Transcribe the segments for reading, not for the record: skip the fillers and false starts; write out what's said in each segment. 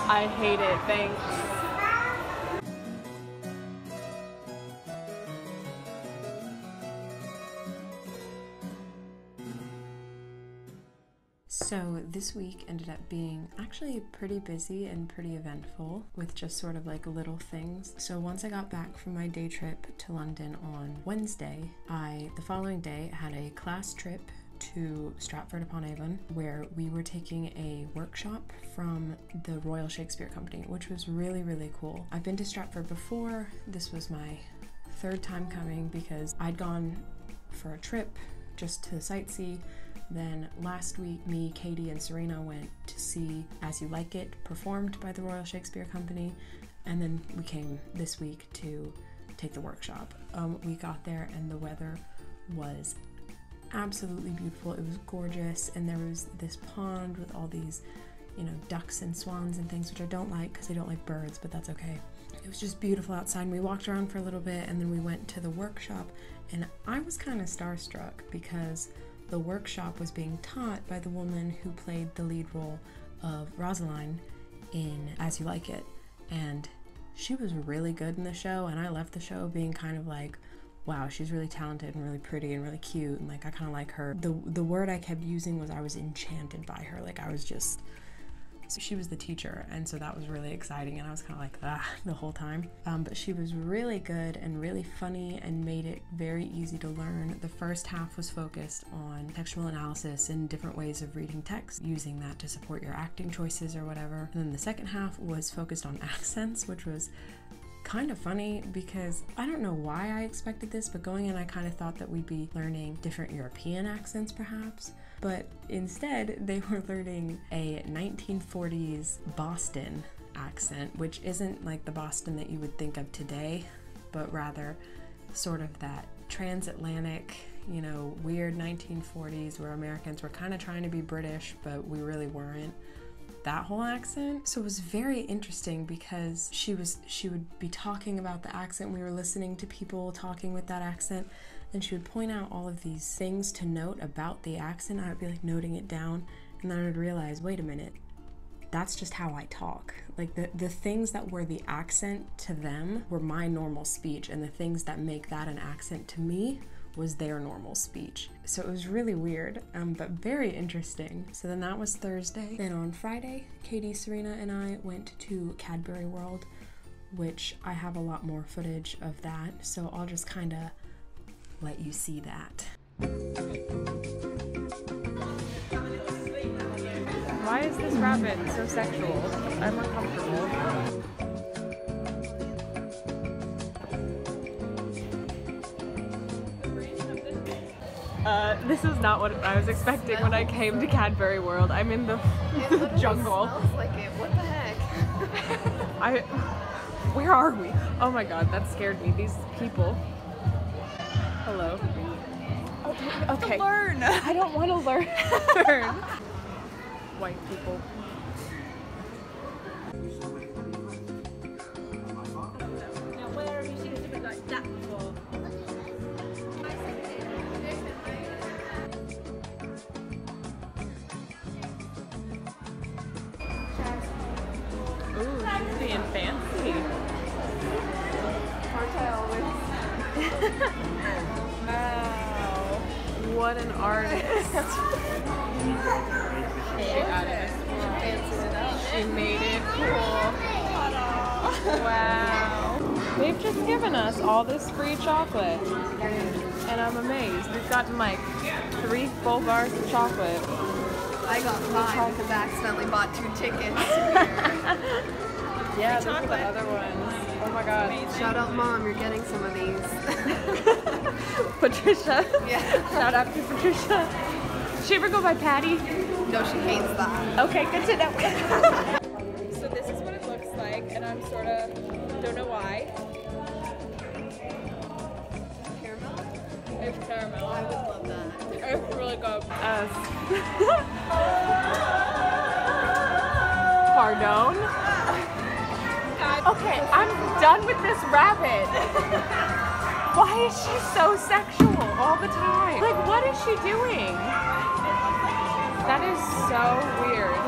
I hate it, thanks. So this week ended up being actually pretty busy and pretty eventful with just sort of like little things. So once I got back from my day trip to London on Wednesday, the following day had a class trip to Stratford-upon-Avon where we were taking a workshop from the Royal Shakespeare Company, which was really, really cool. I've been to Stratford before. This was my third time coming because I'd gone for a trip just to sightsee. Then last week, me, Katie, and Serena went to see As You Like It performed by the Royal Shakespeare Company, and then we came this week to take the workshop. We got there and the weather was absolutely beautiful. It was gorgeous, and there was this pond with all these, you know, ducks and swans and things, which I don't like because I don't like birds, but that's okay. It was just beautiful outside. We walked around for a little bit and then we went to the workshop, and I was kind of starstruck because the workshop was being taught by the woman who played the lead role of Rosaline in As You Like It, and she was really good in the show, and I left the show being kind of like, wow, she's really talented and really pretty and really cute, and like I kind of like her. The word I kept using was I was enchanted by her. Like I was just, so she was the teacher, and so that was really exciting, and I was kind of like the whole time. But she was really good and really funny and made it very easy to learn. The first half was focused on textual analysis and different ways of reading text, using that to support your acting choices or whatever. And then the second half was focused on accents, which was kind of funny because I don't know why I expected this, but going in I kind of thought that we'd be learning different European accents perhaps, but instead they were learning a 1940s Boston accent, which isn't like the Boston that you would think of today, but rather sort of that transatlantic, you know, weird 1940s where Americans were kind of trying to be British, but we really weren't. That whole accent. So it was very interesting because she would be talking about the accent. We were listening to people talking with that accent, and she would point out all of these things to note about the accent. I would be like noting it down, and then I would realize, wait a minute, that's just how I talk. Like the things that were the accent to them were my normal speech, and the things that make that an accent to me was their normal speech. So it was really weird, but very interesting. So then that was Thursday. Then on Friday, Katie, Serena, and I went to Cadbury World, which I have a lot more footage of that, so I'll just kind of let you see that. Why is this rabbit so sexual? I'm uncomfortable. This is not what I was expecting when I came to Cadbury World. I'm in the jungle. It smells like it. What the heck? Where are we? Oh my god, that scared me. These people. Hello. Oh, okay. Learn. I don't want to learn. White people. Now, where have you seen something like that before? Ooh, she's being fancy. Aren't I always? Wow. What an artist. She added a She made it cool. Wow. They've just given us all this free chocolate. And I'm amazed. We've gotten like 3 full bars of chocolate. I got 5 because I accidentally bought 2 tickets. Yeah, those are the other ones. Oh my god. Shout out Mom, you're getting some of these. Patricia. Yeah. Shout out to Patricia. Does she ever go by Patty? No, she hates that. Okay, good to know. So this is what it looks like, and I'm sort of, don't know why. Caramel? It's caramel. I would love that. It's really good. Pardon? Okay, I'm done with this rabbit. Why is she so sexual all the time? Like, what is she doing? That is so weird.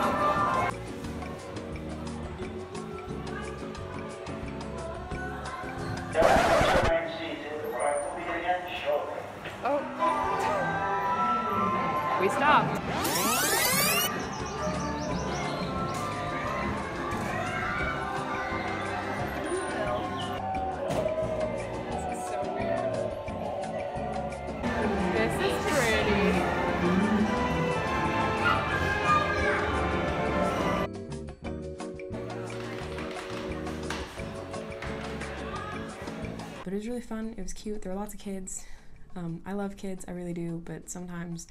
up. But it was really fun. It was cute. There were lots of kids. I love kids, I really do, but sometimes,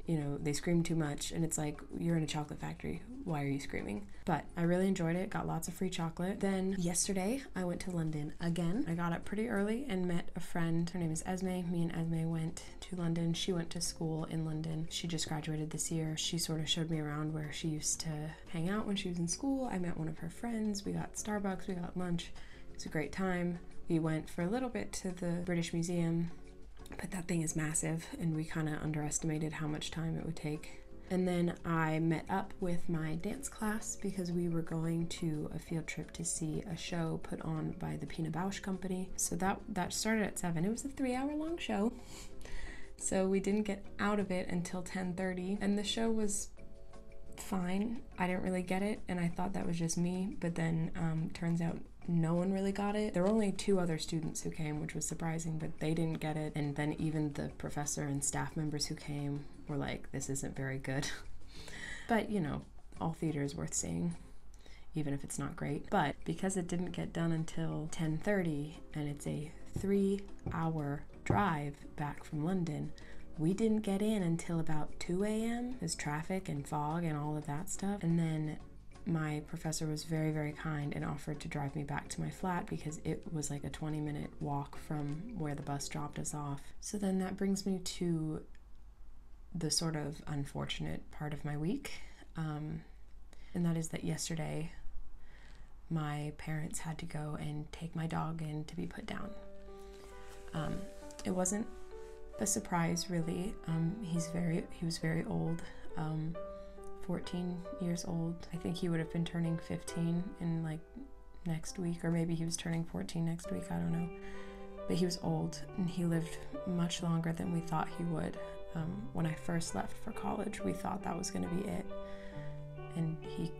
you know, they scream too much and it's like, you're in a chocolate factory. Why are you screaming? But I really enjoyed it. Got lots of free chocolate. Then yesterday I went to London again. I got up pretty early and met a friend. Her name is Esme. Me and Esme went to London. She went to school in London. She just graduated this year. She sort of showed me around where she used to hang out when she was in school. I met one of her friends. We got Starbucks. We got lunch. It was a great time. We went for a little bit to the British Museum, but that thing is massive and we kind of underestimated how much time it would take. And then I met up with my dance class because we were going to a field trip to see a show put on by the Pina Bausch company. So that started at 7. It was a 3-hour-long show. So we didn't get out of it until 10:30, and the show was fine. I didn't really get it, and I thought that was just me, but then turns out no one really got it. There were only 2 other students who came, which was surprising, but they didn't get it. And then even the professor and staff members who came were like, this isn't very good. But, you know, all theater is worth seeing, even if it's not great. But because it didn't get done until 10:30, and it's a 3-hour drive back from London, we didn't get in until about 2 a.m. There's traffic and fog and all of that stuff. And then my professor was very, very kind and offered to drive me back to my flat because it was like a 20-minute walk from where the bus dropped us off. So then that brings me to the sort of unfortunate part of my week. And that is that yesterday my parents had to go and take my dog in to be put down. It wasn't a surprise, really. He was very old. 14 years old. I think he would have been turning 15 in like next week, or maybe he was turning 14 next week, I don't know. But he was old and he lived much longer than we thought he would. When I first left for college, we thought that was going to be it. And he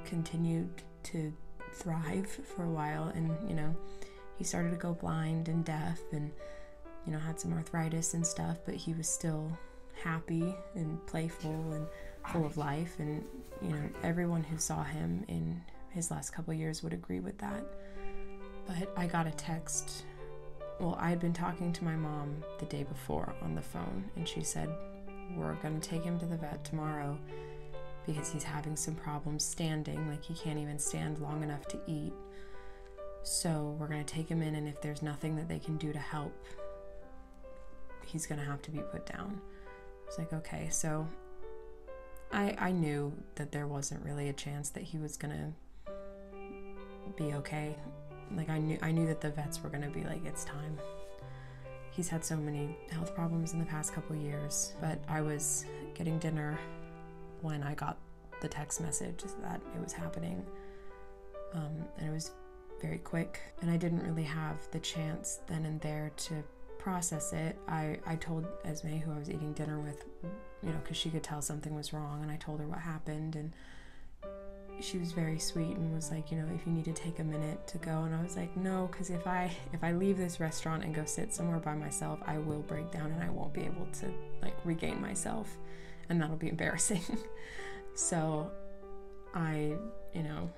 continued to thrive for a while, and you know, he started to go blind and deaf and, you know, had some arthritis and stuff, but he was still happy and playful and full of life. And you know, everyone who saw him in his last couple years would agree with that. But I got a text. Well, I had been talking to my mom the day before on the phone, and she said, we're gonna take him to the vet tomorrow because he's having some problems standing, like he can't even stand long enough to eat. So we're gonna take him in, and if there's nothing that they can do to help, he's gonna have to be put down. I was like, okay. So I knew that there wasn't really a chance that he was gonna be okay. Like I knew that the vets were gonna be like, it's time. He's had so many health problems in the past couple years. But I was getting dinner when I got the text message that it was happening. And it was very quick, and I didn't really have the chance then and there to process it. I told Esme, who I was eating dinner with, you know, because she could tell something was wrong, and I told her what happened, and she was very sweet and was like, you know, if you need to take a minute to go. And I was like, no, because if I leave this restaurant and go sit somewhere by myself, I will break down and I won't be able to like regain myself, and that'll be embarrassing. So I, you know,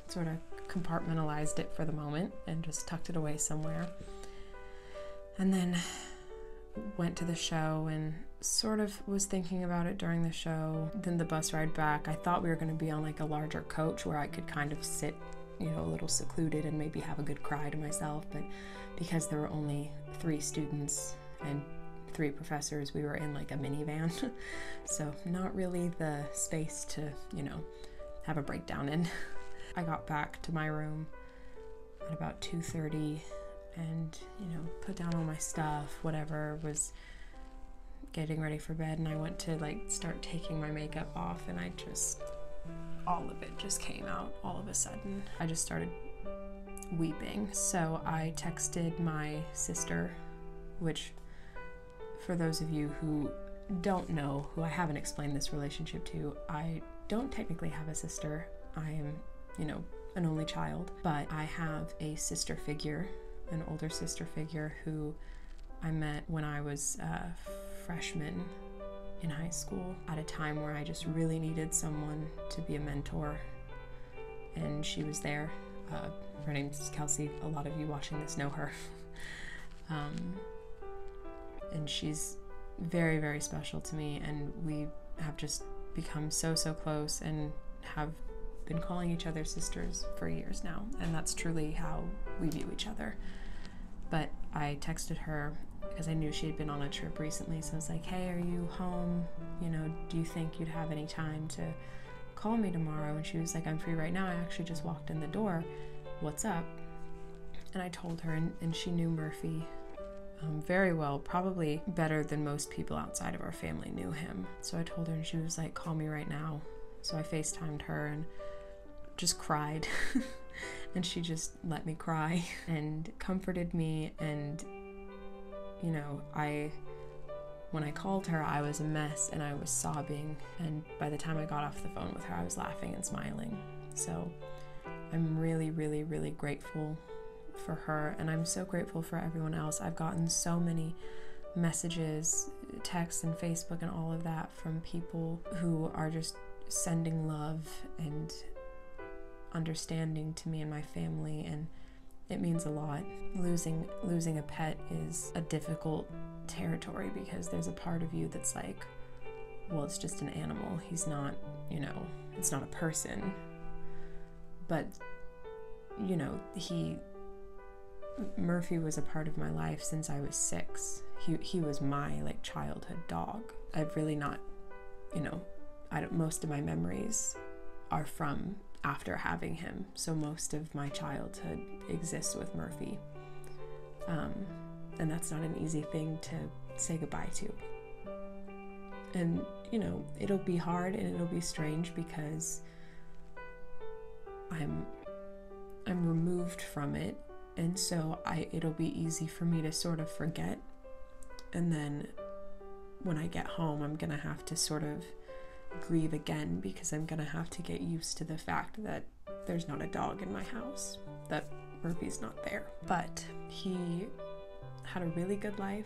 sort of compartmentalized it for the moment and just tucked it away somewhere. And then went to the show and sort of was thinking about it during the show. Then the bus ride back, I thought we were going to be on like a larger coach where I could kind of sit, you know, a little secluded and maybe have a good cry to myself. But because there were only 3 students and 3 professors, we were in like a minivan. So not really the space to, you know, have a breakdown in. I got back to my room at about 2:30 and, you know, put down all my stuff, whatever, was getting ready for bed, and I went to like start taking my makeup off, and I just, all of it just came out all of a sudden. I just started weeping. So I texted my sister, which for those of you who don't know, who I haven't explained this relationship to, I don't technically have a sister. I am, you know, an only child, but I have a sister figure, an older sister figure who I met when I was a freshman in high school at a time where I just really needed someone to be a mentor, and she was there. Her name's Kelsey. A lot of you watching this know her. And she's very, very special to me, and we have just become so close and have been calling each other sisters for years now, and that's truly how we view each other. But I texted her because I knew she had been on a trip recently, so I was like, hey, are you home? You know, do you think you'd have any time to call me tomorrow? And she was like, I'm free right now. I actually just walked in the door. What's up? And I told her, and she knew Murphy very well, probably better than most people outside of our family knew him. So I told her, and she was like, call me right now. So I FaceTimed her and just cried. And she just let me cry and comforted me. And you know, when I called her, I was a mess and I was sobbing, and by the time I got off the phone with her, I was laughing and smiling. So I'm really, really, really grateful for her, and I'm so grateful for everyone else. I've gotten so many messages, texts, and Facebook and all of that from people who are just sending love and understanding to me and my family, and it means a lot. Losing a pet is a difficult territory because there's a part of you that's like, well, it's just an animal. He's not, you know, it's not a person. But, you know, Murphy was a part of my life since I was 6. He was my like childhood dog. I've really not, you know, most of my memories are from after having him. So most of my childhood exists with Murphy. And that's not an easy thing to say goodbye to. And, you know, it'll be hard and it'll be strange because I'm removed from it, and so it'll be easy for me to sort of forget, and then when I get home I'm gonna have to sort of grieve again because I'm gonna have to get used to the fact that there's not a dog in my house, that Murphy's not there. But he had a really good life,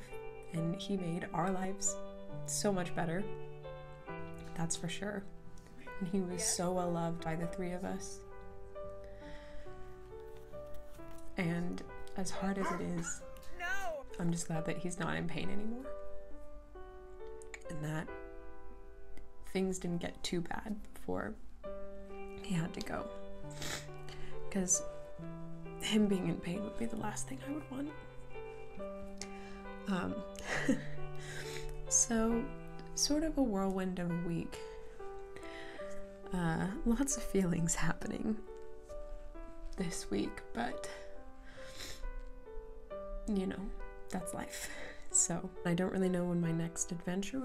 and he made our lives so much better, that's for sure. And he was so well loved by the 3 of us. And as hard as it is, I'm just glad that he's not in pain anymore, and that things didn't get too bad before he had to go, because him being in pain would be the last thing I would want. So sort of a whirlwind of a week. Lots of feelings happening this week, but you know, that's life. So I don't really know when my next adventure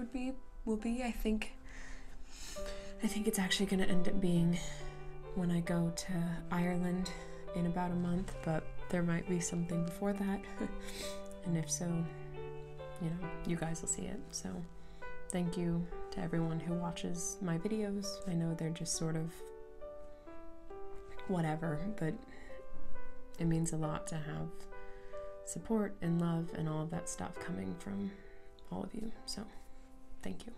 will be. I think it's actually going to end up being when I go to Ireland in about a month, but there might be something before that. And if so, you know, you guys will see it. So thank you to everyone who watches my videos. I know they're just sort of whatever, but it means a lot to have support and love and all of that stuff coming from all of you. So thank you.